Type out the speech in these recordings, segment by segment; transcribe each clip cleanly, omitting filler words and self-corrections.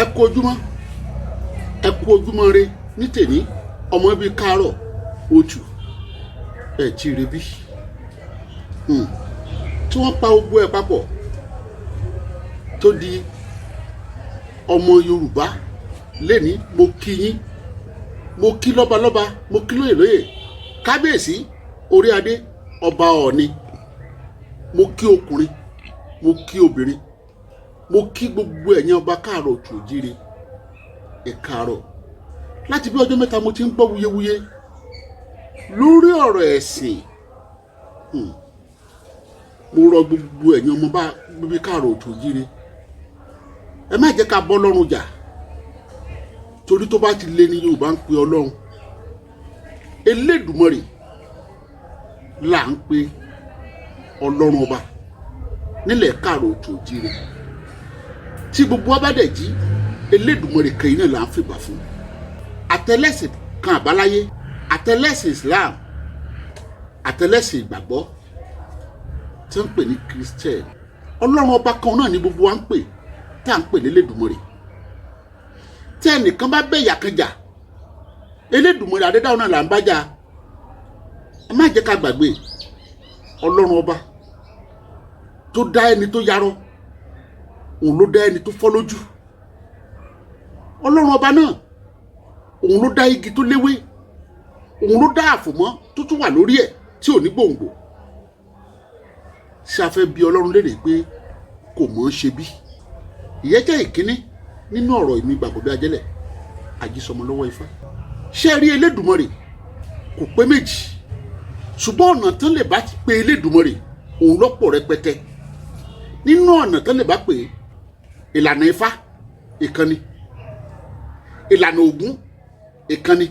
ẹ kú ojúmọ́ re ní tèmi ọmọ ibi káàárọ̀ ojú ẹ ti rí bí tí wọ́n pa gbogbo ẹ̀ papọ̀ tó di ọmọ Yorùbá lẹ́ni. Mo kí yín, mo kí lọ́balọ́ba, mo kí lóyè lóyè, kábíyèsí orí adé ọba Ọọ̀ni, mo kí ọkùnrin, mo kí obìnrin, mo kí gbogbo ẹ̀yin ọba káàárọ̀ oòjíire ẹ káàárọ̀. Láti bí ọjọ́ mẹ́ta mo ti ń gbọ́ wuyewuye lórí ọ̀rọ̀ ẹ̀sìn. Mo rọ gbogbo ẹ̀yin ọmọ bá bíbí káàárọ̀ oòjíire, ẹ má jẹ́ ká bọ́ lọ́rùn jà, torí tó bá ti lé ní Yorùbá ń pe Ọlọ́run. Elédùmarè là ń pe Ọlọ́run ọba nílẹ̀ káàárọ̀ oòjíire. Tí gbogbo wa bá dẹ̀ jí, Elédùmarè kan iná là ń fìbà fún. Àtẹlẹ́sìn kan àbáláyé, àtẹlẹ́sìn Islam, àtẹlẹ́sìn ìgbàgbọ́ tí wọ́n ń pè ní Christian, Ọlọ́run ọba kan náà ni gbogbo wa ń pè, tá à ń pè ní Elédùmarè. Tí ẹnìkan bá bẹ̀yà kan jà, Elédùmarè adédáwọn náà là ń bá jà. Ẹ má jẹ́ ká gbàgbé Ọlọ́run ọba tó dá ẹni tó yarọ, òun ló dá ẹni tó fọ́ lójú. Ọlọ́run ọba náà òun ló dá igi tó léwé, òun ló dá àfòmọ́ tó tún wà lórí ẹ̀ tí ò ní gbòǹgbò. Ṣé a fẹ́ bi Ọlọ́run léèrè pé kò mọ̀ ọ́n ṣe bí? Ìyẹn jẹ́ ìkíní nínú ọ̀rọ̀ ìmí gbàgbọ́ bí ajẹ́lẹ̀ àjíṣọmọ lọ́wọ́ Ifá. Ṣé rí Elédùmarè kò pé méjì, ṣùgbọ́n ọ̀nà tán lè bá pe Elédùmarè òun lọ́pọ̀ rẹpẹtẹ. Nínú ọ̀nà tán lè bá pè ìlànà Ifá ìkànnì, ìlànà Ògún ìkànnì.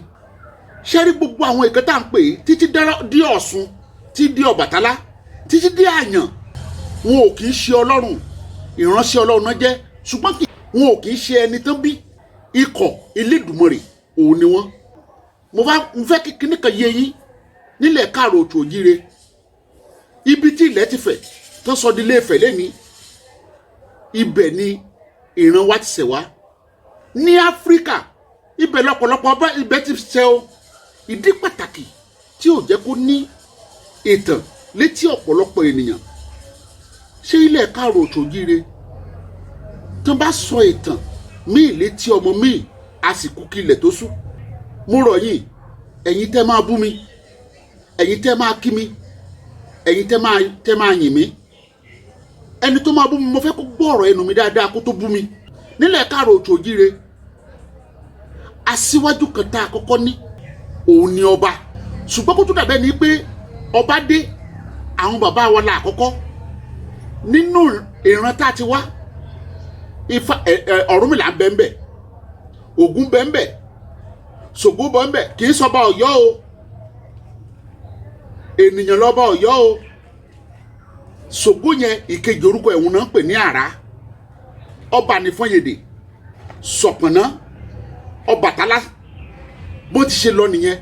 Ṣé rí gbogbo àwọn ìkan tá à ń pè títí dí Ọ̀ṣun, tí dí Ọbàtálá, títí dí Àyàn, wọn ò kì í ṣe Ọlọ́run, ìránṣẹ́ Ọlọ́run náà jẹ́, ṣùgbọ́n wọn ò kì í ṣe ẹni tán bí. Ikọ̀ Elédùmarè òun ni wọ́n. Mo fẹ́ kí kíní kan yé yín nílẹ̀ káàárọ̀ oòjíire. Ibi tí ilẹ̀ ti fẹ̀ tó sọ di Ilé Ifẹ̀ lẹ́ni, ibẹ̀ ni ìran wa ti ṣẹ̀ wá. Ní Áfíríkà ibẹ̀ lọ́pọ̀lọpọ̀ ọba ibẹ̀ ti ṣẹ̀ o. Ìdí pàtàkì tí ò jẹ́ kó ní ìtàn létí ọ̀pọ̀lọpọ̀ ènìyàn. Ṣé ilẹ̀ káàárọ̀ oòjíire tó bá sọ ìtàn míì létí ọmọ míì, àsìkò kílẹ̀ tó sú? Mo rọ̀ yín, ẹ̀yin tẹ́ máa bú mi, ẹ̀yin tẹ́ máa kí mi, ẹ̀yin tẹ́ máa yìn mí, ẹni tó máa bú mi mo fẹ́ kó gbọ́ ọ̀rọ̀ ẹnu mi dáadáa kó tó bú mi. Nílẹ̀ káàárọ̀ oòjíire, aṣíwájú kan tá a kọ́kọ́ ní òun ni ọba. Ṣùgbọ́n kó tó dàbẹ́ ni pé ọba dé, àwọn bàbá wa la àkọ́kọ́ nínú ìran tá a ti wá. Ifá Ọ̀rúnmìlà ń bẹ ńbẹ̀, Ògún bẹ ńbẹ̀, Ṣògo bẹ ńbẹ̀. Kì í sọba Ọ̀yọ́ o, ènìyàn lọ́ba Ọ̀yọ́ o. Ṣògo yẹn ìkejì orúkọ ẹ̀hún náà ń pè ní Àrá. Ọba ní Fọ́nyèdè, Ṣọ̀pọ̀nná, Ọbàtálá bó ti ṣe lọ nìyẹn.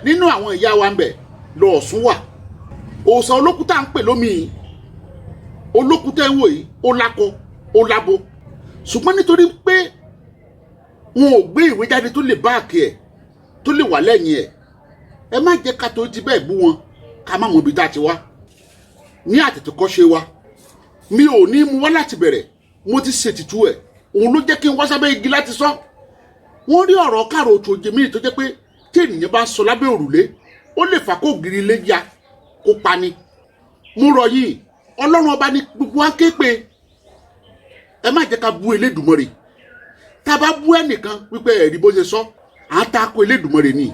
Nínú àwọn ìyá wa ń bẹ lọ Ọ̀ṣun wà. Òòṣà Olókùta ń pè lómi yìí, Olókùta ń wò yìí, ó lákọ ó lábo. Ṣùgbọ́n nítorí pé wọn ò gbé ìwé jáde tó lè báàkì ẹ̀, tó lè wà lẹ́yìn ẹ̀, ẹ má jẹ́ ká tó ti bẹ́ẹ̀ bú wọn ká má mọ ibi tá a ti wá. Ní àtètèkọ́ṣe wa, mi ò ní mú wá láti bẹ̀rẹ̀, mo ti ṣètìtú ẹ̀, òun ló jẹ́ kí n wá sábẹ́ igi láti sọ. Wọ́n rí ọ̀rọ̀ káàárọ̀ oòjíire míì tó jẹ́ pé tí ènìyàn bá sọ lábẹ́ òrùlé, ó lè fà kó ògiri ilé ya kó pani. Mo rọ̀ yín, Ọlọ́run ọba ní gbogbo wa ké pé ẹ má jẹ́ ká bú Elédùmarè. Tá a bá bú ẹnìkan wípé ẹ̀rí bó ṣe sọ, à ń takò Elédùmarè ni.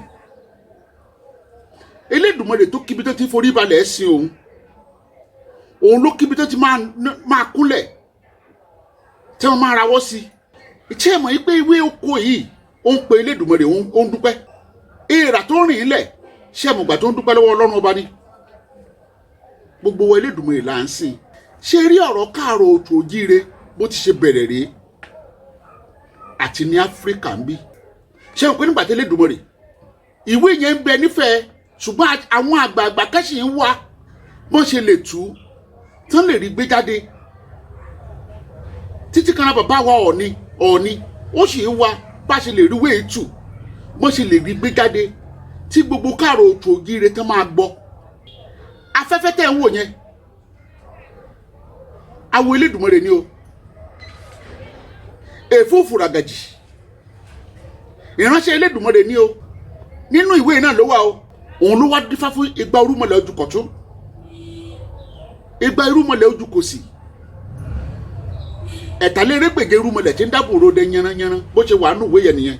Elédùmarè tó kíbi tó ti forí balẹ̀ ẹ̀sìn òun ló kíbi tó ti máa kúnlẹ̀ tí wọ́n máa rawọ́ sí. Ìṣe mọ̀ yí pé ìwé oko yìí ó ń pe Elédùmarè, ó ń dúpẹ́. Èèrà tó rìn ilẹ̀ ṣé mọ̀gbà tó ń dúpẹ́ lọ́wọ́ Ọlọ́run ọba ni. Gbogbo wa Elédùmarè là ń sìn. Ṣé rí ọ̀rọ̀ káàárọ̀ oòjíire bó ti ṣe bẹ̀rẹ̀ rèé àti ní Áfíríkà ń bí? Ṣé o pé nígbà tí Elédùmarè ìwé yẹn ń bẹ nífẹ̀ẹ́, ṣùgbọ́n àwọn àgbààgbà kẹ́sì ń wá bọ́n ṣe lè tú tán lè rí gbé jáde. Títí kan bàbá wa Ọọ̀ni Ọọ̀ni ó sì ń wá bá ṣe lè rí wéètù bó ṣe lè rí gbé jáde tí gbogbo káàrọ̀ òtù ògiri tán máa gbọ́. Afẹ́fẹ́ tẹ́ ń wò yẹn awo Elédùmarè ni o. Èfúùfù ràgàjì ìránṣẹ́ Elédùmarè ni o. Nínú ìwé náà ló wà o. Òun ló wá dífá fún igba irúnmọlẹ̀ ojú kọ̀tún, igba irúnmọlẹ̀ ojú kòsì, ẹ̀tàlérègbèje irúnmọlẹ̀ tí ń dábò ròde yanranyanran bó ṣe wà nínú ìwé yẹn nìyẹn.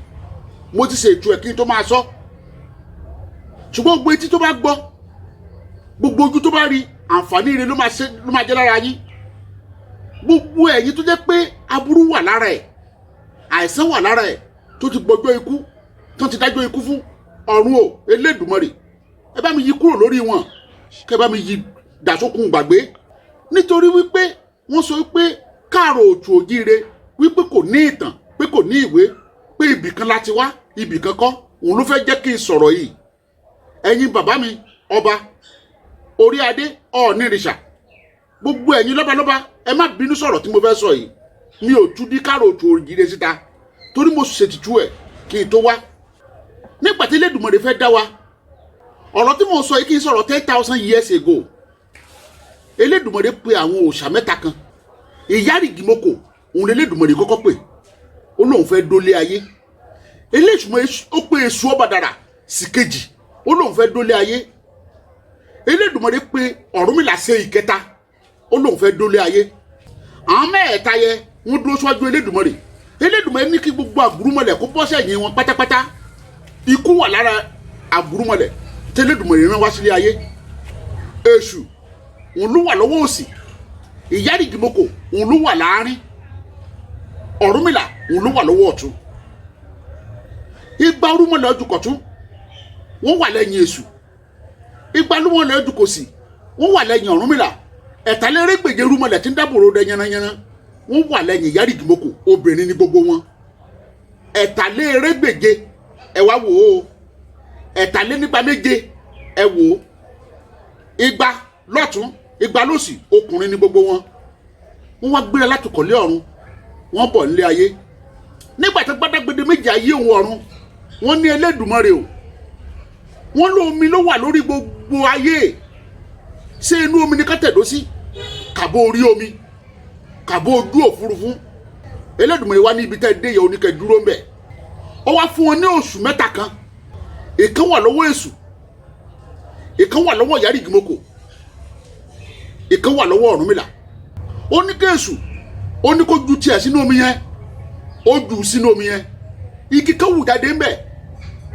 Mo ti ṣe ètò ẹ̀ kí n tó máa sọ. Ṣùgbọ́n gbogbo etí tó bá gbọ́, gbogbo ojú tó bá rí, àǹfààní rẹ̀ ló máa jẹ́ lára yín. Gbogbo ẹ̀yin tó jẹ́ pé aburú wà lára ẹ̀, àìsàn wà lára ẹ̀ tó ti gbọjọ́ ikú, tó ti dájọ́ ikú fún, ọ̀run o Elédùmarè ẹ bá mi yí kúrò lórí wọn, kẹ bá mi yí dàsókun gbàgbé. Nítorí wípé wọ́n sọ pé káàrọ̀ òtù ògire wípé kò ní ìtàn, pé kò ní ìwé, pé ibìkan láti wá ibìkan kọ́. Òun ló fẹ́ jẹ́ kí n sọ̀rọ̀ yìí. Ẹ̀yin bàbá mi ọba, orí adé, ọ̀ọ́nìrìṣà, gbogbo ẹ̀yin lọ́balọ́ba ẹ má bínú sọ̀rọ̀ tí mo fẹ́ sọ yìí. Mi ò tú dí káàrọ̀ òtù ògire síta torí mo ṣètìtú ẹ̀ kí n tó wá. Nígbà tí Elédùmarè fẹ́ dá wa, ọ̀rọ̀ tí mo sọ yìí kì í sọ̀rọ̀ 10,000 years ago. Elédùmarè pe àwọn òòṣà mẹ́ta kan. Ìyárìgìmọ̀kò òun Elédùmarè kọ́kọ́ pè, ó lóun fẹ́ dólé ayé. Elédùmarè ó pe Èṣù Ọbàdàrà sí kejì, ó lóun fẹ́ dólé ayé. Elédùmarè pe Ọ̀rúnmìlà sí ìkẹta, ó lóun fẹ́ dólé ayé. Àwọn mẹ́ẹ̀ta yẹ wọ́n dúró síwájú Elédùmarè. Elédùmarè ní kí gbogbo àgùrùmọ̀lẹ̀ kó bọ́ sẹ́yìn wọn pátápátá. Ikú wà lára àgùrùmọ̀lẹ̀ tí Elédùmarè rán wá sílé ayé. Èṣù òun ló wà lọ́wọ́ òsì, Ìyárìgìmọ̀kò òun ló wà láàárín, Ọ̀rúnmìlà òun ló wà lọ́wọ́ ọ̀tún. Igba irúnmọlẹ̀ ojú kọ̀tún wọ́n wà lẹ́yìn Èṣù, igba irúnmọlẹ̀ ojú kòsì wọ́n wà lẹ́yìn Ọ̀rúnmìlà, ẹ̀tàlérègbèje irúnmọlẹ̀ tí ń dábò ròde yanranyanran wọ́n wà lẹ́yìn Ìyárìgìmọ̀kò. Obìnrin ni gbogbo wọn. Ẹ̀tàlérègbèje ẹ wá wò ó, ẹ̀tàlénígba méje ẹ wò ó, igba lọ́tún igba lósì, ọkùnrin ni gbogbo wọn. Wọ́n wá gbéra láti kọ̀lé ọ̀run, wọ́n bọ̀ nílé ayé. Nígbà tí gbádágbede méjì ayé òun ọ̀run, wọ́n ní Elédùmarè o, wọ́n ló omi ló wà lórí gbogbo ayé. Ṣé inú omi ni ká tẹ̀dó sí, kàbó orí omi, kàbó ojú òfurufú? Elédùmarè wá ní ibi tẹ́ dé yẹ oníkẹ́ dúró ń bẹ̀. Ó wá fún wọn ní oṣù mẹ́ta kan. Ìkan wà lọ́wọ́ Èṣù, ìkan wà lọ́wọ́ Ìyárìgìmọ̀kò, ìkan wà lọ́wọ́ Ọ̀rúnmìlà. Ó ní kí Èṣù ó ní kó ju tiẹ̀ sínú omi yẹn, ó jù sínú omi yẹn. Igi kan wù jáde ńbẹ̀.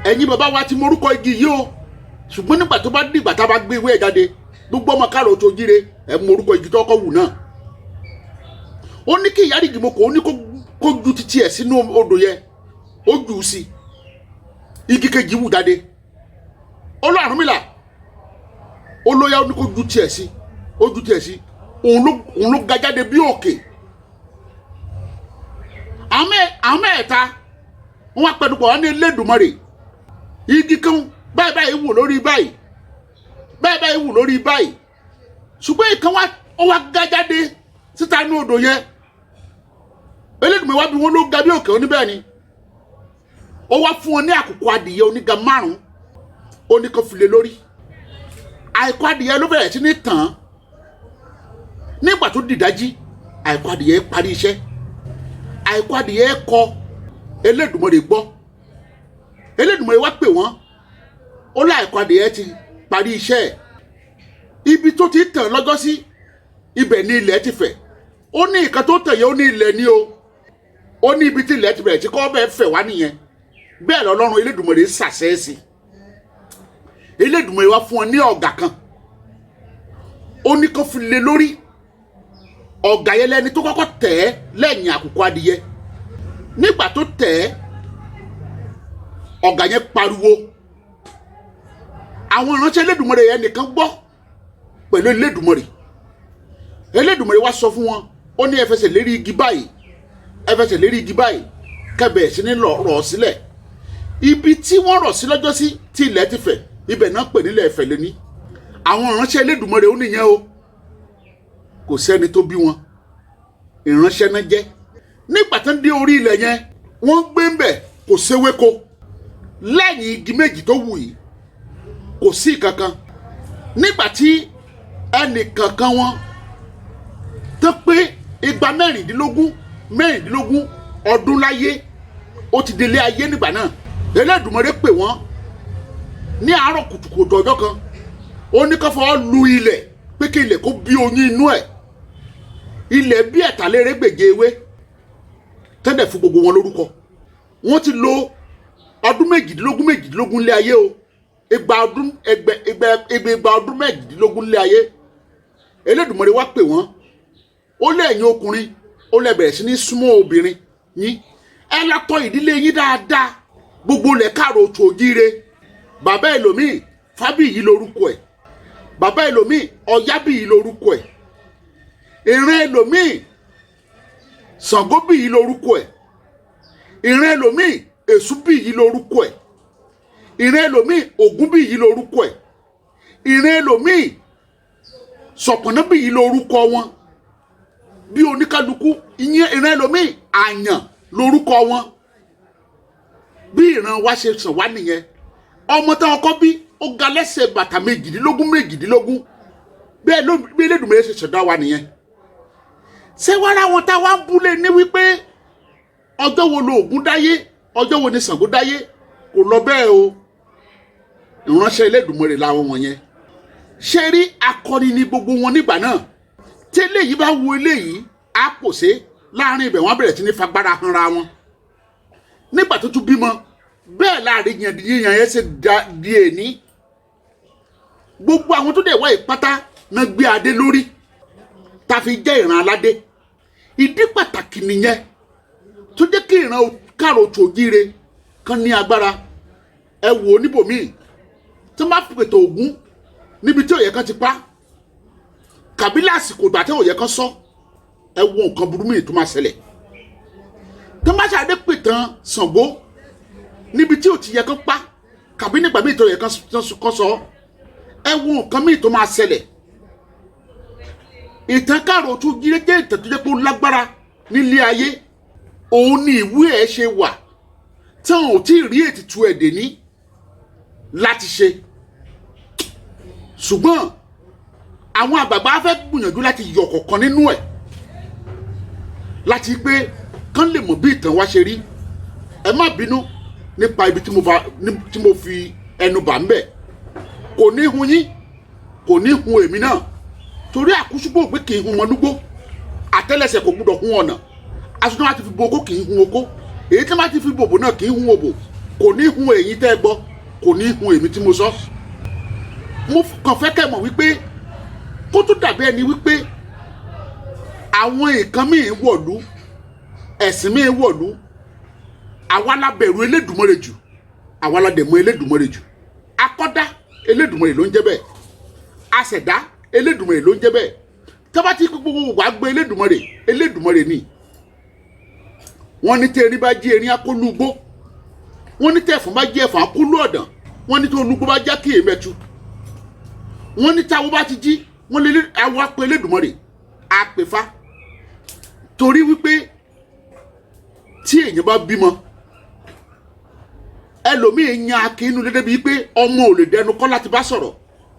Ẹ̀yin bàbá wa ti morúkọ igi yìí o, ṣùgbọ́n nígbà tó bá dìgbà tá a bá gbé ìwé ẹ̀ jáde, gbogbo ọmọ káàrọ̀ òtù ògire ẹ̀ morúkọ igi tó kọ́ wù náà. Ó ní kí Ìyárìgìmọ̀kò ó ní kó ju titi ẹ̀ sínú odò yẹn, ó jù sí. Igi kejì wù jáde. Ó lọ Ọ̀rúnmìlà, ó lóyá ó ní kó ju tiẹ̀ sí, ó ju tiẹ̀ sí. Òun ló ga jáde bí òkè. Àwọn mẹ́ẹ̀ta wọ́n wá pẹ̀lúpọ̀ wọ́n ní Elédùmarè. Igi kan báyìí báyìí wù lórí báyìí, báyìí báyìí wù lórí báyìí. Ṣùgbọ́n ìkan ó wá ga jáde síta ní odò yẹn. Elédùmarè wá bí wọ́n ló ga bí òkè, ó ní bẹ́ẹ̀ ni. Ó wá fún wọn ní àkùkọ adìyẹ oníga 5, ó ní kó fi lé lórí. Àìkú adìyẹ ló bẹ̀rẹ̀ sí ní tàn án. Nígbà tó dìdájí, àìkú adìyẹ parí iṣẹ́. Àìkú adìyẹ kọ Elédùmarè gbọ́. Elédùmarè wá pè wọ́n, ó lá àìkú adìyẹ ti parí iṣẹ́ ẹ̀. Ibi tó ti tàn lọ́jọ́ sí, ibẹ̀ ni ilẹ̀ ti fẹ̀. Ó ní nǹkan tó tàn yẹn, ó ní ilẹ̀ ni o. Ó ní ibi tí ilẹ̀ ti bẹ̀rẹ̀ tí kọ́ bẹ́ẹ̀ fẹ̀ wá nìyẹn. Bẹ́ẹ̀ lọ́lọ́run Elédùmarè ṣàṣẹ sí. Elédùmarè wá fún wọn ní ọ̀gà kan, ó ní kó fi lé lórí. Ọ̀gà yẹn lẹni tó kọ́kọ́ tẹ̀ ẹ́ lẹ́yìn àkùkọ adìyẹ. Nígbà tó tẹ̀ ẹ́, ọ̀gà yẹn pariwo. Àwọn ìránṣẹ́ Elédùmarè yẹn nìkan gbọ́ pẹ̀lú Elédùmarè. Elédùmarè wá sọ fún wọn, ó ní ẹ fẹsẹ̀ lérí igi báyìí, ẹ fẹsẹ̀ lérí igi báyìí, kẹ́bẹ̀ sí ní rọ̀ sílẹ̀. Ibi tí wọ́n rọ̀ sí lọ́jọ́ sí tí ilẹ̀ ti fẹ̀, ibẹ̀ náà pè nílẹ̀ Ifẹ̀ lóní. Àwọn ìránṣẹ́ Elédùmarè ó nìyẹn o, kò sẹ́ni tó bí wọn, ìránṣẹ́ náà jẹ́. nígbà tán dé orí ilẹ̀ yẹn wọ́n gbé ń bẹ̀ kò séwéko lẹ́yìn igi méjì tó wù yìí kò sí kankan. nígbà tí ẹnì kankan wọn tó pé igba mẹ́rìndínlógún ọdún láyé ó ti délé ayé nígbà náà Elédùmarè pè wọ́n ní àárọ̀ kùtùkùtù ọjọ́ kan ó ní kó fọwọ́ lu ilẹ̀ pé kí ilẹ̀ kó bí oyin inú ẹ̀ ilẹ̀ bí ẹ̀tàlérègbèje ewé tẹ́lẹ̀ fún gbogbo wọn lórúkọ. wọ́n ti lo ọdún méjìdínlógún lé ayé o igba ọdún méjìdínlógún lé ayé. Elédùmarè wá pè wọ́n ó lẹ́yìn ọkùnrin ó lè bẹ̀rẹ̀ sí ní súnmọ́ obìnrin yín ẹ lọ tọ́ ìdílé yín dáadáa gbogbo lẹ̀ káàrọ̀ òtù òjíire. bàbá ẹlòmíì Fábíyì lórúkọ ẹ̀, bàbá ẹlòmíì Ọ̀yábíyì lórúkọ ẹ̀, ìran ẹlòmíì Ṣàngóbíyì lórúkọ ẹ̀, ìran ẹlòmíì Èṣùbíyì lórúkọ ẹ̀, ìran ẹlòmíì Ògúnbíyì lórúkọ ẹ̀, ìran ẹlòmíì Ṣọ̀pọ̀nnábíyì lórúkọ wọn bí oníkálukú ìyẹn ìran ẹlòmíì Àyàn lórúkọ wọn. bí ìran wa ṣe sàn wá nìyẹn. ọmọ táwọn kọ́ bí ó ga lẹ́sẹ̀ bàtà méjìdínlógún bí Elédùmarè ṣe ṣẹ̀dá wa nìyẹn. ṣé wàá ra wọn táwa ń búlé ní wípé ọjọ́ wo lo Ògún dáyé ọjọ́ wo ni Ṣàngó dáyé kò lọ bẹ́ẹ̀ o. ìránṣẹ́ Elédùmarè làwọn wọ̀nyẹn. ṣé rí akọni ní gbogbo wọn nígbà náà tí eléyìí bá wo eléyìí á pòṣé láàrin ibẹ̀ wọ́n bẹ̀rẹ̀ sí ní fagbára hanra wọn. nígbà tó tún bímọ bẹ́ẹ̀ láàrin yíyan yẹn ṣe di èní. gbogbo àwọn tó dẹ̀ wá ìpátá náà gbé adé lórí tá fi jẹ́ ìran aládé. ìdí pàtàkì nìyẹn tó jẹ́ kí ìran káàrọ̀ òtù òjíire kan ní agbára. ẹ wò ó níbòmíì tí wọ́n bá pètò Ògún níbi tí òye kan ti pa kàbí lásìkò ìgbà tí òye kan sọ ẹ wo nǹkan burú mi tó máa ṣẹlẹ̀. tó má ṣàdé pìtàn Ṣàngó níbi tí ò ti yẹ kán pa kàbí nígbà míì tó yẹ kán sọ ẹ wo nǹkan míì tó máa ṣẹlẹ̀. ìtàn káàrọ̀ òtù òjíire jẹ́ ìtàn tó jẹ́ pé ó lágbára nílé ayé. òun ni ìwé ẹ̀ ṣe wà tí wọn ò tí ì rí ètùtù ẹ̀dẹ̀ ní láti ṣe. ṣùgbọ́n àwọn àgbààgbà fẹ́ gbìyànjú láti yọ kọ̀ọ̀kan nínú ẹ̀ láti pé kán lè mọ̀ bí ìtàn wa ṣe rí. ẹ má bínú nípa ibi tí mo fi ẹnu bà ń bẹ̀. kò ní hun yín kò ní hun èmi náà torí àkúṣubú pé kì í hun ọmọlúgbó àtẹ́lẹsẹ̀ kò gbúdọ̀ hun ọ̀nà aṣọ tí wọ́n ti fi bo okó kì í hun okó èyí tí wọ́n ti fi bòbò náà kì í hun òbò kò ní hun èyí tẹ́ ẹ gbọ́ kò ní hun èmi tí mo sọ. mo kàn fẹ́ kẹ́ mọ̀ wípé kó tó dàbí ẹni wípé àwọn nǹkan míì wọ̀lú ẹ̀sìn míì wọ̀lú àwa la bẹ̀rù Elédùmarè jù àwa la dẹ̀ mọ̀ Elédùmarè jù. akọ́dá Elédùmarè ló ń jẹ́ bẹ́ẹ̀ aṣẹ̀dá Elédùmarè ló ń jẹ́ bẹ́ẹ̀ tọ́ba tí gbogbo wàá gbé Elédùmarè ni. wọ́n ní tí erin bá jí erin akólú igbó wọ́n ní tí ẹ̀fọn bá jí ẹ̀fọn akólú ọ̀dàn wọ́n ní tí olúgbó bá já kí èémẹ́tu wọ́n ní tí awọ bá ti jí wọ́n lé awọ apẹ Elédùmarè apẹ̀fá torí wípé tí èèyàn bá bímọ ẹlòmíì yan akínú dédé bíi pé ọmọ ò lè dẹnu kọ́ láti bá sọ̀rọ̀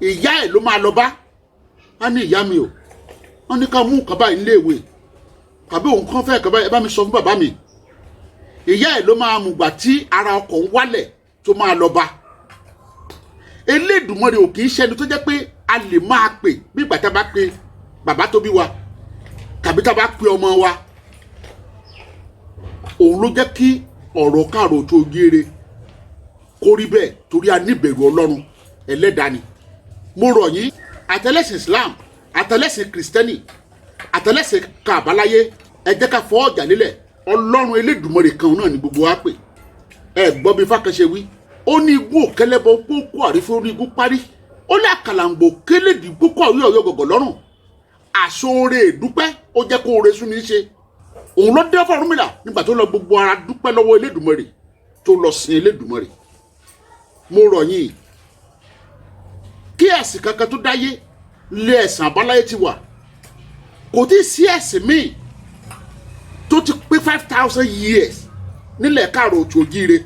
ìyá ẹ̀ ló máa lọ bá á ní ìyá mi o wọ́n ní ká mú nǹkan báyìí níléèwé tàbí òun kàn fẹ́ kaba ẹ bá mi sọ fún bàbá mi ìyá ẹ̀ ló máa mú gbà tí ara ọkọ̀ ń wálẹ̀ tó máa lọ bá. Elédùmarè ò kì í ṣẹni tó jẹ́ pé a lè máa pè bí ìgbà tá a bá pe bàbá tó bí wa tàbí tá a bá pe ọmọ wa. òun ló jẹ́ kí ọ̀rọ̀ káàrọ̀ òtù òjíire kó rí bẹ́ẹ̀ torí a níbẹ̀rù Ọlọ́run ẹlẹ́dàá ni. mo rọ̀ yín àtẹlẹ́sìn Islam àtẹlẹ́sìn Kristẹni àtẹlẹsẹ kàbáláyé ẹ jẹ́ ká fọ́ ọjà lélẹ̀ Ọlọ́run Elédùmarè kan náà ni gbogbo wa pè. ẹ gbọ́ bí Fákànṣe wí ó ní igbó kẹlẹ́bọ kókó àrífẹ́ orí igbó parí ó lé àkàlàǹgbò kélédì gbókò ọ̀yọ́ ọ̀yọ́ gọ̀gọ̀ lọ́rùn àṣọre ìdúpẹ́ ó jẹ́ kó ore sún ní í ṣe. òun ló dé fọ́rúnmìlà nígbà tó lọ gbogbo ara dúpẹ́ lọ́wọ́ Elédùmarè tó lọ sin Elédùmarè. mo rọ̀ yín kí ẹ̀sìn kankan tó dáyé lé ẹ̀sìn àbáláyé ti wà kò tí ì sí ẹ̀sìn míì tó tó ti pé 5,000 years nílẹ̀ káàrọ̀ òtù òjíire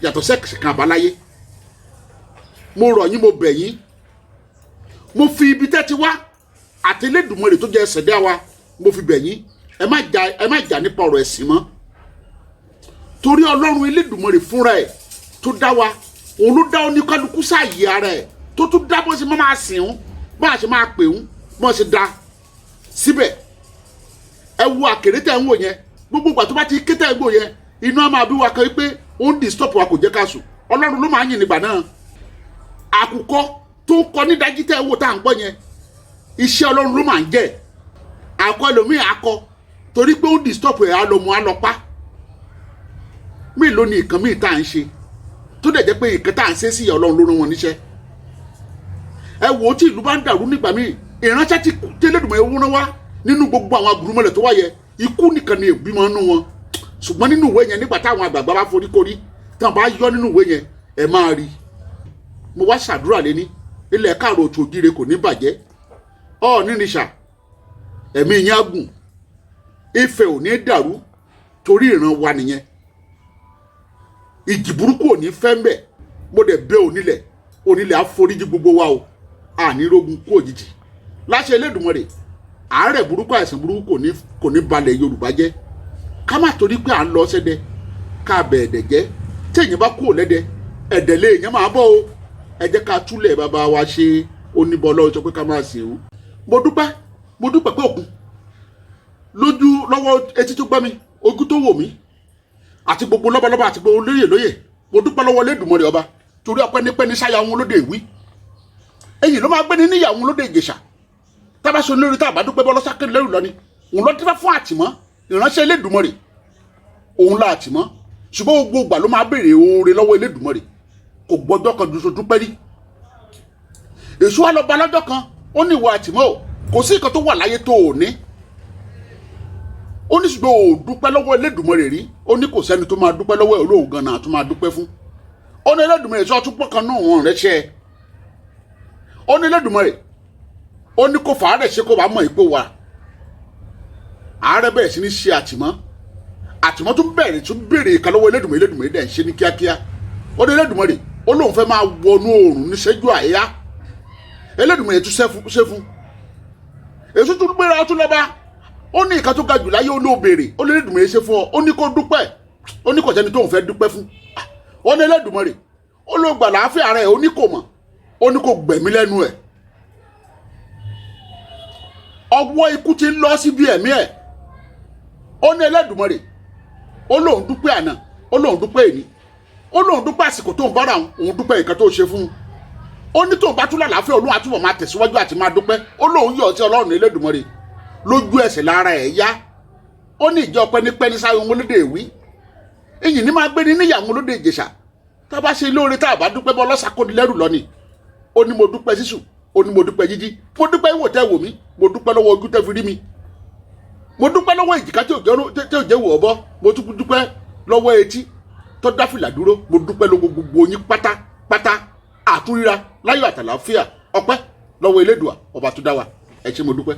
yàtọ̀ sẹ́ẹ̀sì kan àbáláyé. Mo rọ̀ yín, mo bẹ̀ yín, mo fi ibi tẹ́ ti wá àti Elédùmarè tó jẹ́ ẹsẹ̀ dá wa, mo fi bẹ̀ yín, ẹ má jà nípa ọ̀rọ̀ ẹ̀sìn mọ́. Torí Ọlọ́run Elédùmarè fúnra ẹ̀ tó dá wa, òun ló dá oníkálukú sáàyè ara ẹ̀ tó tún dá bó ṣe máa sìn ún, bó ṣe máa pè ún, bó ṣe dá síbẹ̀. Ẹ wo àkèré tẹ̀ ń wò yẹn, gbogbo ìgbà tó bá ti ké tẹ̀ ń wò yẹn, inú á máa bí wa kan pé ó ń disturb wa, kò jẹ́ ká sùn. Ọlọ́run ló máa ń yìn nígbà náà. Àkùkọ tó ń kọ ní dájí tẹ̀ ń wò tá à ń gbọ́ yẹn, iṣẹ́ Ọlọ́run ló máa ń jẹ́. Àkọ ẹlòmíì akọ torí pé ó ń disturb ẹ̀ á lọ mú á lọ pa. Mélòó ni nǹkan míì tá à ń ṣe tó dẹ̀ jẹ́ pé nǹkan tá à ń ṣe sí Ọlọ́run ló rán wọn níṣẹ́. Ẹ wo tí ìlú bá ń dàrú nígbà míì, ìránṣẹ́ tí Elédùmarè rán wá nínú gbogbo àwọn àgùrùmọ̀lẹ̀ tó wáyẹ, ikú nìkan ni èbí máa ń nú wọn. Ṣùgbọ́n nínú ìwé yẹn, nígbà táwọn àgbààgbà bá forí korí tí wọ́n bá yọ nínú ìwé yẹn, ẹ máa rí. Mo wá ṣàdúrà lẹ́ni, ilẹ̀ káàrọ̀ òtù òjíire kò ní bàjẹ́. Ọ̀ọ́nìrìṣà, ẹ̀mí yín á gùn, Ifẹ̀ ò ní dàrú torí ìran wa nìyẹn. Ìjì burúkú ò ní fẹ́ mbẹ̀. Mo dẹ̀ bẹ̀ onílẹ̀ á foríjì gbogbo wa o, àní rogun kú òjijì. Láṣẹ Elédùmarè, àárẹ̀ burúkú àìsàn burúkú kò ní balẹ̀ Yorùbá jẹ́. Ká má torí pé à ń lọ sẹ́dẹ̀ ká bẹ̀ ẹ̀dẹ̀ jẹ́. Tí èèyàn bá kú ò lẹ́dẹ̀, ẹ̀dẹ̀ lé èèyàn máa bọ̀ o. Ẹ jẹ́ ká túlẹ̀ bàbá wa ṣe oníbọ̀lọ́ sọ pé ká máa sìn ín. Mo dúpẹ́ pé òkun lójú lọ́wọ́ etí tó gbọ́ mi, ojú tó wò mí, àti gbogbo lọ́balọ́ba àti gbogbo lóyè. Mo dúpẹ́ lọ́wọ́ Elédùmarè ọba torí ọpẹ́ nípẹ́ ní sáyà wọn lóde ìwí. Èyí ló máa gbé ní níyàwó lóde Ìjẹ̀ṣà. Tábàṣọ lórí tá àbá dúpẹ́ bọ́lọ́sá kéde lẹ́rù lọ ni. Òun lọ dífá fún àtìmọ́ ìránṣẹ́ Elédùmarè. Òun la àtìmọ́. Ṣùgbọ́n gbogbo ìgbà ló máa béèrè oore lọ́wọ́ Elédùmarè. Kò gbọ́jọ́ kan dúró dúpẹ́ rí. Èṣù wa lọ bá lọ́jọ́ kan, ó ní ìwọ àtìmọ́ o, kò sí nǹkan tó wà láyé tó ò ní. Ó ní ṣùgbọ́n ò dúpẹ́ lọ́wọ́ Elédùmarè rí. Ó ní kò sẹ́ni tó máa dúpẹ́ lọ́wọ́ olóhùn gan-an tó máa dúpẹ́ fún. Ó ní Elédùmarè sọ tún pọ́kàn náà wọn rẹ̀ ṣẹ́. Ó ní Elédùmarè, ó ní kó fàárẹ̀ ṣe kó bá mọ̀ ipò wa. Àárẹ̀ bẹ̀rẹ̀ sí ní ṣe àtìmọ́ tún bẹ̀rẹ̀ tún béèrè ìkan lọ́wọ́ Elédùmarè dẹ̀ ń ṣe ní kíákíá. Ó ní Elédùmarè, ó lóun fẹ́ máa wọnú oòrùn níṣẹ́jú àyá. Elédùmarè tún ṣe fún. Èṣù tún gbéra tún lọ́ba. Ó ní ìkan tó ga jù láyé ó ló béèrè, ó ní Elédùmarè ṣe fún ọ, ó ní kó dúpẹ́, ó ní kò sẹ́ni tóun fẹ́ dúpẹ́ fún. Ó ní Elédùmarè, ó ló gbà láàfin rẹ̀, ó ní kò mọ̀, ó ní kò gbẹ̀mí lẹ́nu ẹ̀. Ọwọ́ ikú ti ń lọ síbi ẹ̀mí ẹ̀. Ó ní Elédùmarè, ó lóun dúpẹ́ àná, ó lóun dúpẹ́ èní, ó lóun dúpẹ́ àsìkò tó ń bára òun dúpẹ́ nǹkan tó ṣe fún un. Ó ní tóun bá tún lálàáfíà Olúwa túbọ̀ máa tẹ̀síwájú àti máa dúpẹ́. Ó lóun yọ̀ sí Ọlọ́run Elédùmarè lójú ẹsẹ̀ lára ẹ̀ yá. Ó ní ìjọ pẹ́nípẹ́ní sáyọ wọn lóde ìwí. Èyí ní máa gbé ní níyàwó lóde Ìjẹ̀ṣà. Tá a bá ṣe lóore tá a bá dúpẹ́ bọ́ lọ́sàkóni lẹ́rù lọ ni. Ó ní mo dúpẹ́ sísù, ó ní mo dúpẹ́ jíjí, mo dúpẹ́ ìwò tẹ́ wò mí, mo dúpẹ́ lọ́wọ́ ojú tẹ́ fi rí mi, mo dúpẹ́ lọ́wọ́ èjìká tí ò jẹ́ wò ọbọ̀, mo tún dúpẹ́ lọ́wọ́ etí tó dá fìlà dúró, mo dúpẹ́ lọ́wọ́ gbogbo yín pátápátá, àtúríra láyọ̀ àtàlàáfíà, ọpẹ́ lọ́wọ́ Elédùà ọba tó dá wa, ẹ ṣé mo dúpẹ́.